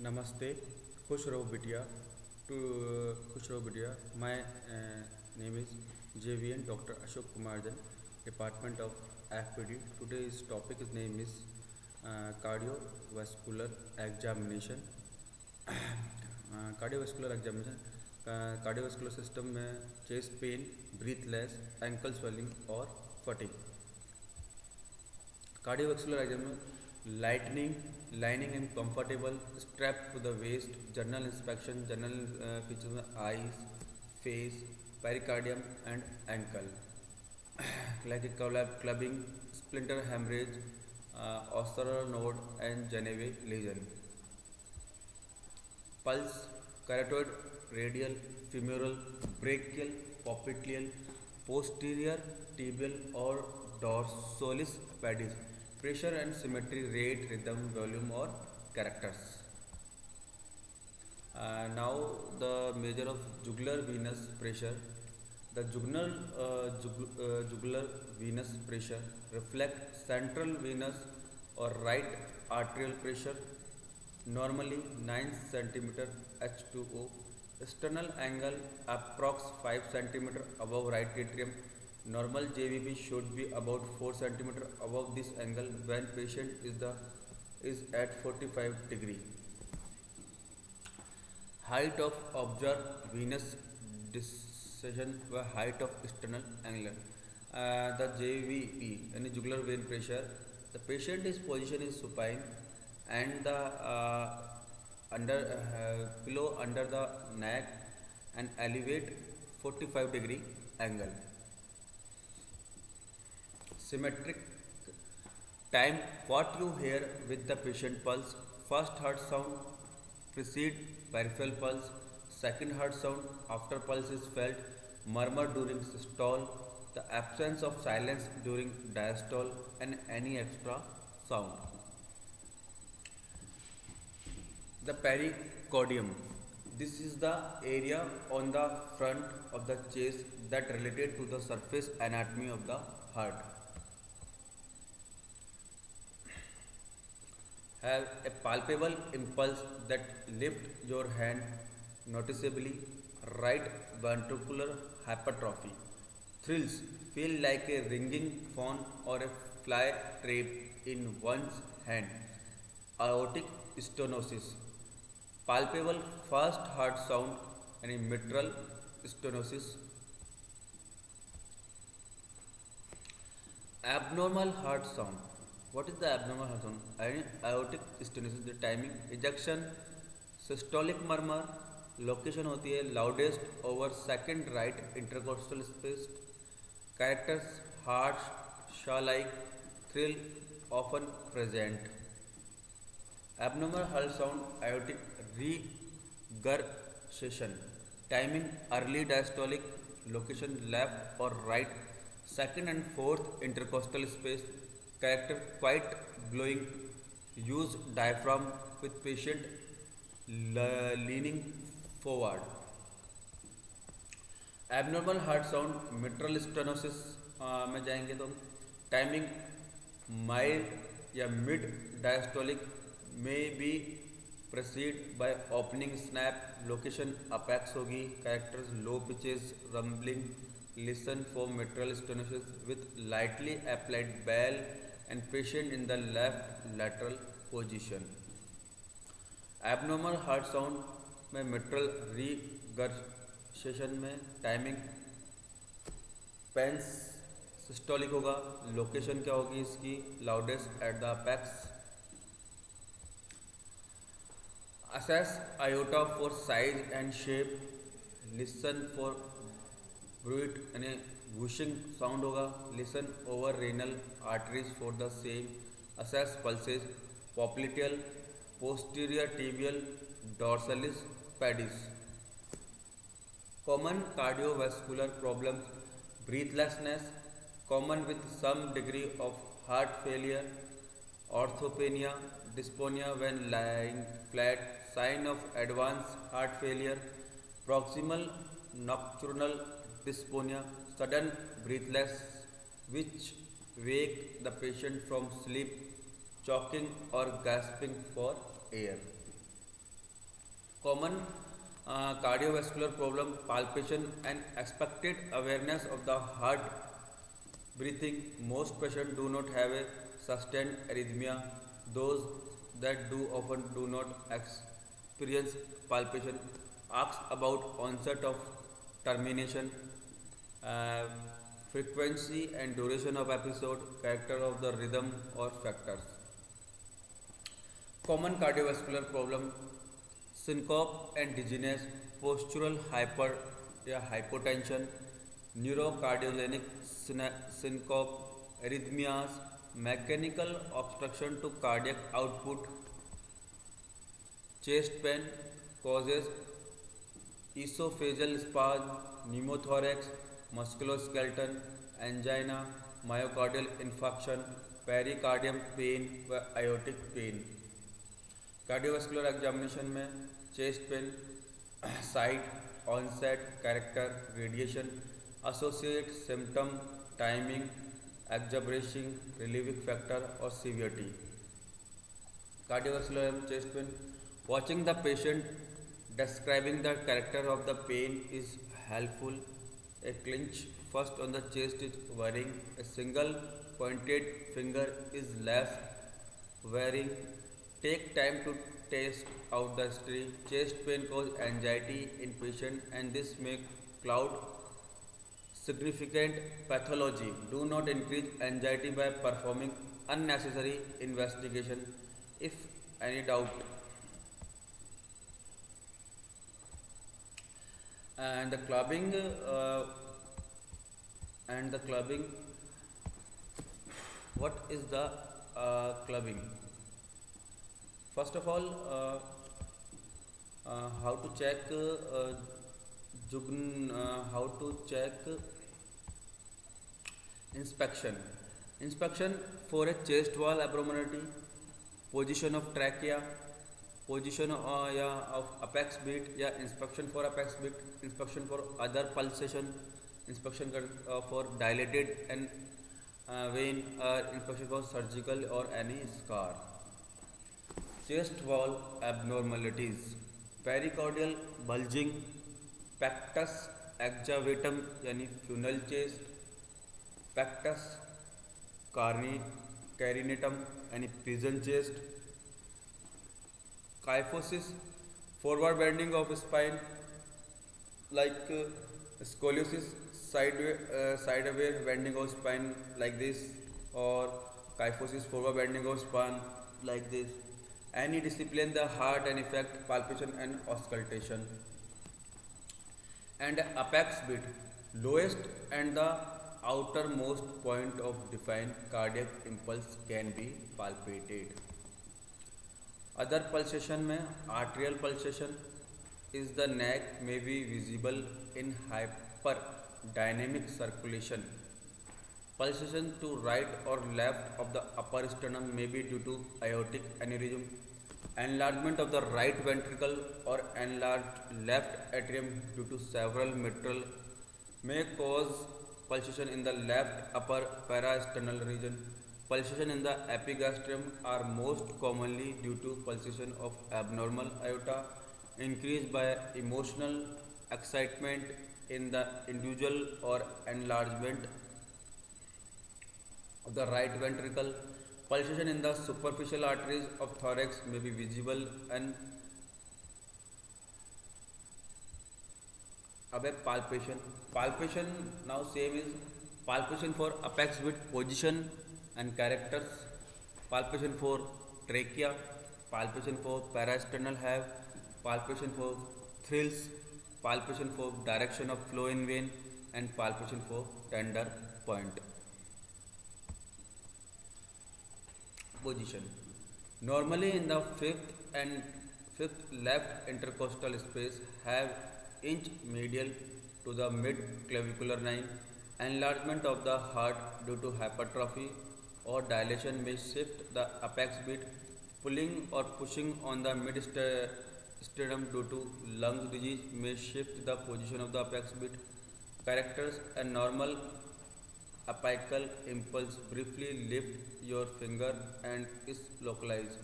नमस्ते, खुश रहो बिटिया। टू खुश रहो बिटिया। My name is JVN Dr. Ashok Kumar Jan, Department of FPD. Today's topic is name is cardiovascular examination. Cardiovascular examination cardiovascular system में chest pain, breathless, ankle swelling और fatigue. Cardiovascular exam, lightning, lining and comfortable, strapped to the waist, general inspection, general features में eyes, face, pericardium and ankle, like a clubbing, splinter hemorrhage, ossular node and Genevieve lesion. Pulse, carotid, radial, femoral, brachial, popliteal, posterior, tibial or dorsalis pedis. Pressure and symmetry, rate, rhythm, volume or characters. Now the measure of jugular venous pressure. The jugular venous pressure reflect central venous or right arterial pressure, normally 9 cm H2O. External angle approx 5 cm above right atrium. Normal JVP should be about 4 cm above this angle when patient is at 45 degree. Height of observed venous decision व height of external angle. The JVP यानी jugular vein pressure. The patient is position is supine and the pillow under the neck and elevate 45 degree angle. Symmetric time, what you hear with the patient pulse. First heart sound precede peripheral pulse. Second heart sound after pulse is felt. Murmur during systole. The absence of silence during diastole and any extra sound. The pericardium. This is the area on the front of the chest that related to the surface anatomy of the heart. Have a palpable impulse that lift your hand noticeably. Right ventricular hypertrophy. Thrills, feel like a ringing phone or a fly trap in one's hand. Aortic stenosis. Palpable fast heart sound and mitral stenosis. Abnormal heart sound. What is the abnormal heart sound? Aortic stenosis, the timing, ejection, systolic murmur, location होती है loudest over second right intercostal space, characters harsh, shaw-like, thrill often present. Abnormal heart sound, aortic regurgitation, timing early diastolic, location left or right, second and fourth intercostal space, character quite blowing, use diaphragm with patient leaning forward. Abnormal heart sound, mitral stenosis में जाएंगे तो timing mild या mid diastolic में B proceed by opening snap, location apex होगी, characters low pitches, rumbling, listen for mitral stenosis with lightly applied bell and patient in the left lateral position. Abnormal heart sound में mitral regurgitation में timing pens systolic होगा, location क्या होगी इसकी loudest at the apex. Assess aorta for size and shape. Listen for bruit यानी whooshing sound होगा. Listen over renal arteries for the same. Assess pulses. Popliteal, posterior tibial, dorsalis pedis. Common cardiovascular problems: breathlessness, common with some degree of heart failure, orthopnea, dyspnea when lying flat, sign of advanced heart failure, proximal nocturnal dyspnea, sudden breathless which wake the patient from sleep, choking or gasping for air. Common cardiovascular problem, palpitation and expected awareness of the heart breathing. Most patients do not have a sustained arrhythmia. Those that do often do not experience palpitation. Ask about onset of termination, uh, frequency and duration of episode, character of the rhythm or factors. Common cardiovascular problem, syncope and dizziness, postural hyper या hypotension, neurocardiogenic syncope, arrhythmias, mechanical obstruction to cardiac output, chest pain causes esophageal spasm, pneumothorax, musculoskeletal, angina, myocardial infarction, pericardium pain व aortic pain. Cardiovascular examination में chest pain, site, onset, character, radiation, associate symptom, timing, exacerbating, relieving factor और severity. Cardiovascular chest pain. Watching the patient describing the character of the pain is helpful. A clench first on the chest is worrying. A single pointed finger is less worrying. Take time to test out the history. Chest pain causes anxiety in patient and this may cloud significant pathology. Do not increase anxiety by performing unnecessary investigation. If any doubt, and the clubbing what is the clubbing? First of all, how to check how to check inspection for a chest wall abnormality, position of trachea, position of apex beat, या inspection for apex beat, inspection for other pulsation, inspection for dilated and vein, inspection for surgical or any scar. Chest wall abnormalities, pericardial bulging, pectus excavatum यानी funnel chest, pectus carinatum यानी pigeon chest, kyphosis, forward bending of spine like scoliosis, sideways bending of spine like this, or kyphosis, forward bending of spine like this. Any discipline the heart and effect palpitation and auscultation. And apex beat, lowest and the outermost point of defined cardiac impulse can be palpated. Other pulsation में arterial pulsation is the neck may be visible in hyperdynamic circulation. Pulsation to right or left of the upper sternum may be due to aortic aneurysm, enlargement of the right ventricle or enlarged left atrium due to several mitral may cause pulsation in the left upper parasternal region. Pulsation in the epigastrium are most commonly due to pulsation of abnormal aorta increased by emotional excitement in the individual or enlargement of the right ventricle. Pulsation in the superficial arteries of thorax may be visible and palpation now same is palpation for apex beat, position and characters, palpation for trachea, palpation for parasternal have, palpation for thrills, palpation for direction of flow in vein and palpation for tender point. Position. Normally in the fifth left intercostal space have inch medial to the mid clavicular line. Enlargement of the heart due to hypertrophy or dilation may shift the apex beat. Pulling or pushing on the mid sternum due to lung disease may shift the position of the apex beat. Characters: a normal apical impulse, briefly lift your finger and is localized.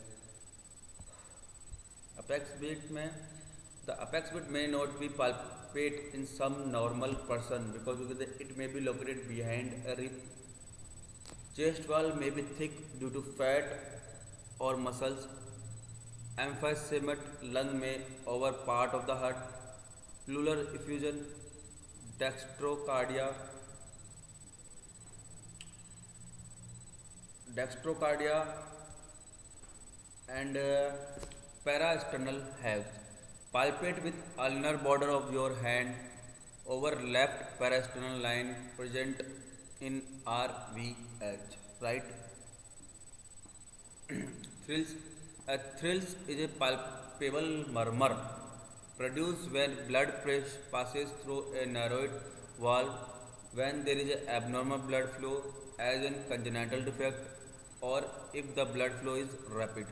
Apex beat में The apex bit may not be palpate in some normal person because it may be located behind a rib. Chest wall may be thick due to fat or muscles. Emphysema lung may over part of the heart. Pleural effusion, dextrocardia, dextrocardia and parasternal halves. Palpate with ulnar border of your hand over left parasternal line present in RVH. Right? Thrills. Thrills is a palpable murmur produced when blood passes through a narrowed valve when there is an abnormal blood flow as in congenital defect or if the blood flow is rapid.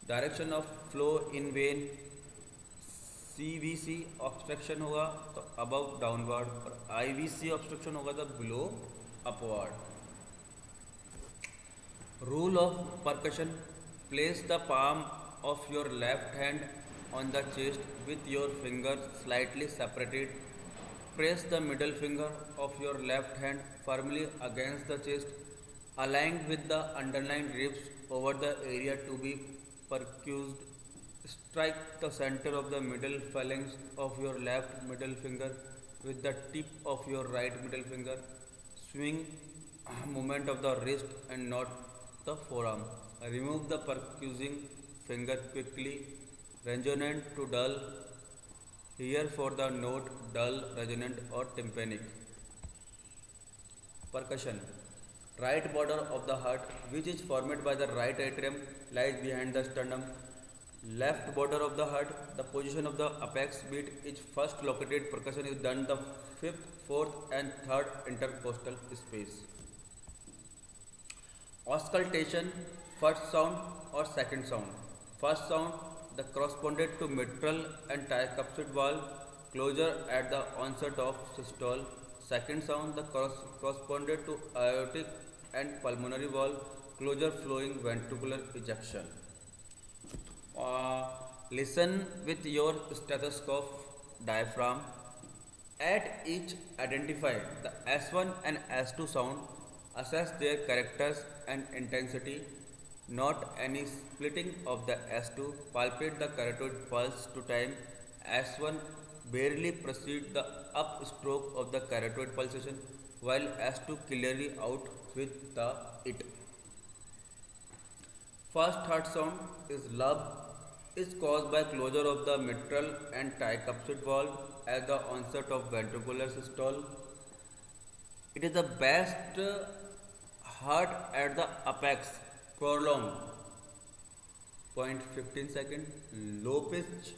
Direction of flow in vein CVC obstruction होगा तो above downward और IVC obstruction होगा तो below upward. Rule of percussion. Place the palm of your left hand on the chest with your fingers slightly separated. Press the middle finger of your left hand firmly against the chest, aligned with the underlying ribs over the area to be percussed. Strike the center of the middle phalanx of your left middle finger with the tip of your right middle finger. Swing movement of the wrist and not the forearm. Remove the percussing finger quickly. Resonant to dull. Here for the note dull, resonant or tympanic. Percussion. Right border of the heart, which is formed by the right atrium, lies behind the sternum. Left border of the heart, the position of the apex beat is first located. Percussion is done the fifth, fourth, and third intercostal space. Auscultation, first sound or second sound. First sound, the corresponded to mitral and tricuspid valve closure at the onset of systole. Second sound, the corresponded to aortic and pulmonary valve closure flowing ventricular ejection. Listen with your stethoscope diaphragm. At each, identify the S1 and S2 sound. Assess their characters and intensity. Not any splitting of the S2. Palpate the carotid pulse to time. S1 barely precedes the upstroke of the carotid pulsation, while S2 clearly out with the it. First heart sound is love is caused by closure of the mitral and tricuspid valve at the onset of ventricular systole. It is the best heart at the apex, prolonged 0.15 second, low pitch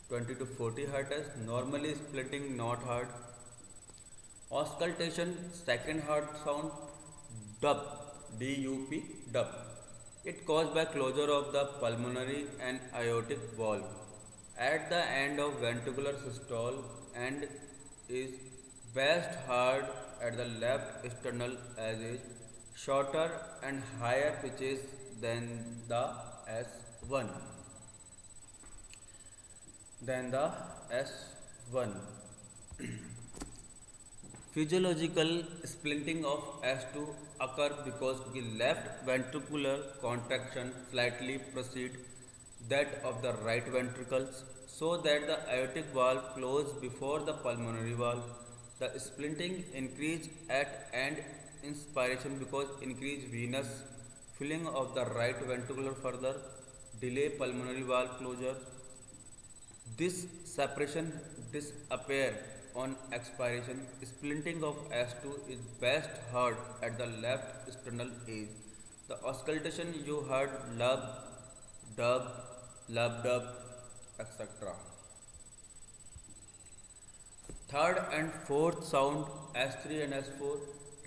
20 to 40 Hz, normally splitting not heard. Auscultation, second heart sound, dub, D-U-P, dub. It caused by closure of the pulmonary and aortic valve at the end of ventricular systole and is best heard at the left sternal as is shorter and higher pitches than the S1. Physiological splinting of S2 occur because the left ventricular contraction slightly precedes that of the right ventricles, so that the aortic valve closes before the pulmonary valve. The splinting increase at end inspiration because increased venous filling of the right ventricle further delay pulmonary valve closure. This separation disappears on expiration. Splinting of S2 is best heard at the left sternal edge. The auscultation you heard lub, dub, etc. Third and fourth sound S3 and S4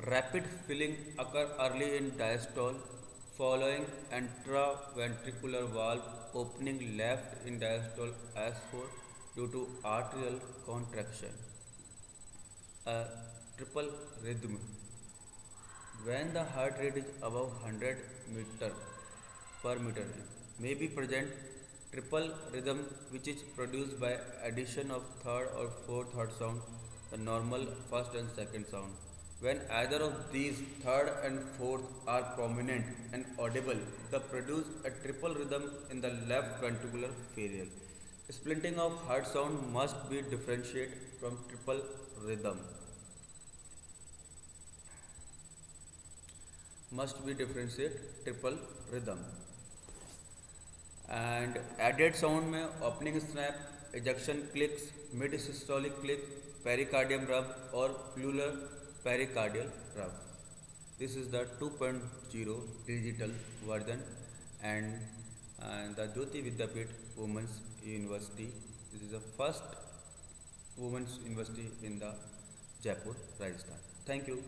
rapid filling occur early in diastole following intraventricular valve opening left in diastole S4 due to arterial contraction. A triple rhythm. When the heart rate is above 100 meter per meter may be present Triple rhythm, which is produced by addition of third or fourth heart sound, the normal first and second sound. When either of these third and fourth are prominent and audible, they produce a triple rhythm in the left ventricular ferial. Splitting of heart sound must be differentiated from triple rhythm. Must be differentiate triple rhythm. And added sound में opening snap, ejection clicks, mid systolic click, pericardium rub और pleural pericardial rub. This is the 2.0 digital version, and the Jyoti Vidyapeeth Women's University. This is the first women's university in the Jaipur, Rajasthan. Thank you.